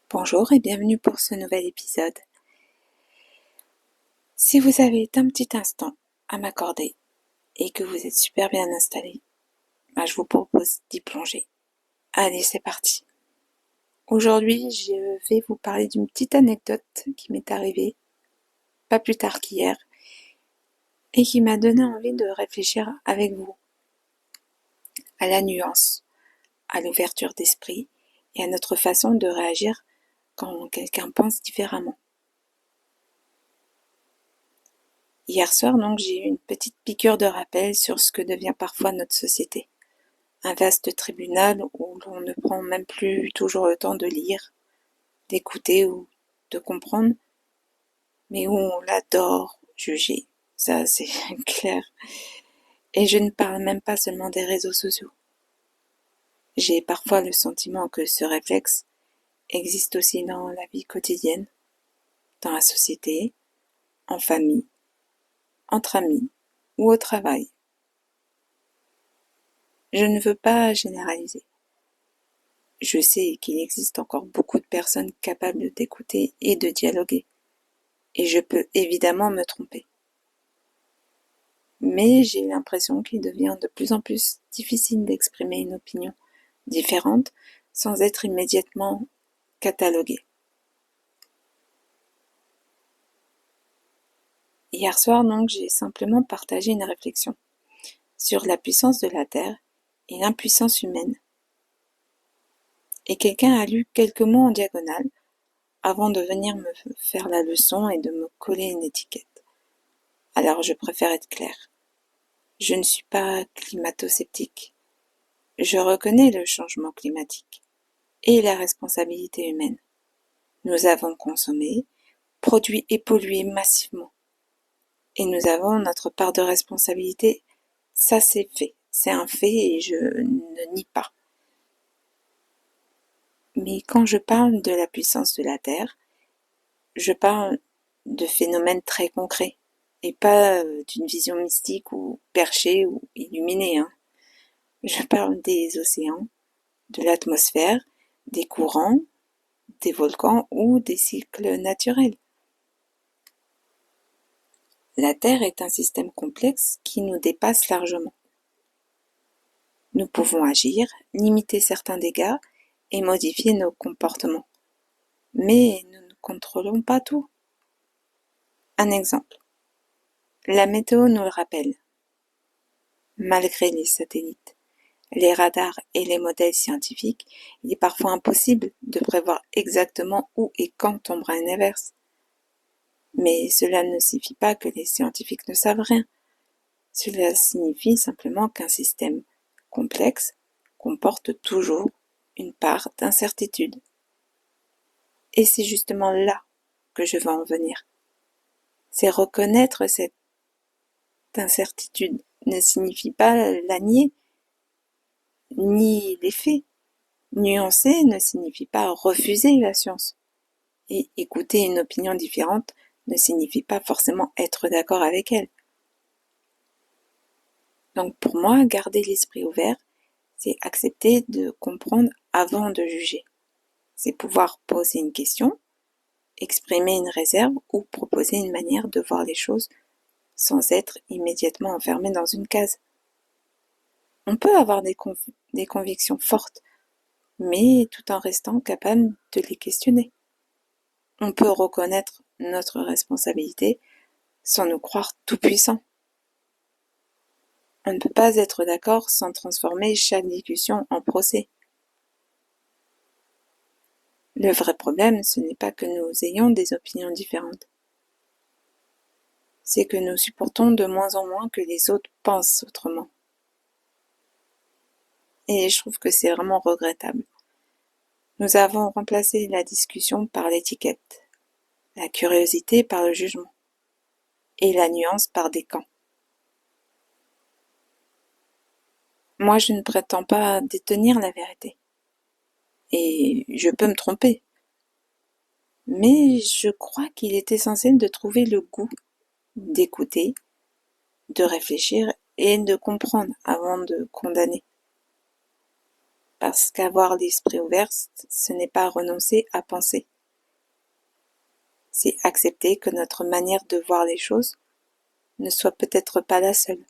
Bonjour et bienvenue pour ce nouvel épisode. Si vous avez un petit instant à m'accorder et que vous êtes super bien installé, je vous propose d'y plonger. Allez, c'est parti. Aujourd'hui, je vais vous parler d'une petite anecdote qui m'est arrivée pas plus tard qu'hier et qui m'a donné envie de réfléchir avec vous à la nuance, à l'ouverture d'esprit et à notre façon de réagir quand quelqu'un pense différemment. Hier soir, donc, j'ai eu une petite piqûre de rappel sur ce que devient parfois notre société. Un vaste tribunal où l'on ne prend même plus toujours le temps de lire, d'écouter ou de comprendre, mais où on l'adore juger. Ça, c'est clair. Et je ne parle même pas seulement des réseaux sociaux. J'ai parfois le sentiment que ce réflexe existe aussi dans la vie quotidienne, dans la société, en famille, entre amis ou au travail. Je ne veux pas généraliser. Je sais qu'il existe encore beaucoup de personnes capables d'écouter et de dialoguer, et je peux évidemment me tromper. Mais j'ai l'impression qu'il devient de plus en plus difficile d'exprimer une opinion différente sans être immédiatement catalogué. Hier soir, donc, j'ai simplement partagé une réflexion sur la puissance de la Terre et l'impuissance humaine. Et quelqu'un a lu quelques mots en diagonale avant de venir me faire la leçon et de me coller une étiquette. Alors je préfère être claire. Je ne suis pas climato-sceptique. Je reconnais le changement climatique et la responsabilité humaine. Nous avons consommé, produit et pollué massivement. Et nous avons notre part de responsabilité. Ça, c'est fait. C'est un fait et je ne nie pas. Mais quand je parle de la puissance de la Terre, je parle de phénomènes très concrets et pas d'une vision mystique ou perchée ou illuminée. Je parle des océans, de l'atmosphère, des courants, des volcans ou des cycles naturels. La Terre est un système complexe qui nous dépasse largement. Nous pouvons agir, limiter certains dégâts et modifier nos comportements. Mais nous ne contrôlons pas tout. Un exemple. La météo nous le rappelle. Malgré les satellites, les radars et les modèles scientifiques, il est parfois impossible de prévoir exactement où et quand tombera une averse. Mais cela ne signifie pas que les scientifiques ne savent rien. Cela signifie simplement qu'un système complexe comporte toujours une part d'incertitude. Et c'est justement là que je veux en venir. C'est reconnaître cette incertitude ne signifie pas la nier, ni les faits. Nuancer ne signifie pas refuser la science. Et écouter une opinion différente ne signifie pas forcément être d'accord avec elle. Donc pour moi, garder l'esprit ouvert, c'est accepter de comprendre avant de juger. C'est pouvoir poser une question, exprimer une réserve ou proposer une manière de voir les choses sans être immédiatement enfermé dans une case. On peut avoir des convictions fortes, mais tout en restant capable de les questionner. On peut reconnaître notre responsabilité sans nous croire tout-puissants. On ne peut pas être d'accord sans transformer chaque discussion en procès. Le vrai problème, ce n'est pas que nous ayons des opinions différentes. C'est que nous supportons de moins en moins que les autres pensent autrement. Et je trouve que c'est vraiment regrettable. Nous avons remplacé la discussion par l'étiquette, la curiosité par le jugement, et la nuance par des camps. Moi, je ne prétends pas détenir la vérité. Et je peux me tromper. Mais je crois qu'il est essentiel de trouver le goût d'écouter, de réfléchir et de comprendre avant de condamner. Parce qu'avoir l'esprit ouvert, ce n'est pas renoncer à penser. C'est accepter que notre manière de voir les choses ne soit peut-être pas la seule.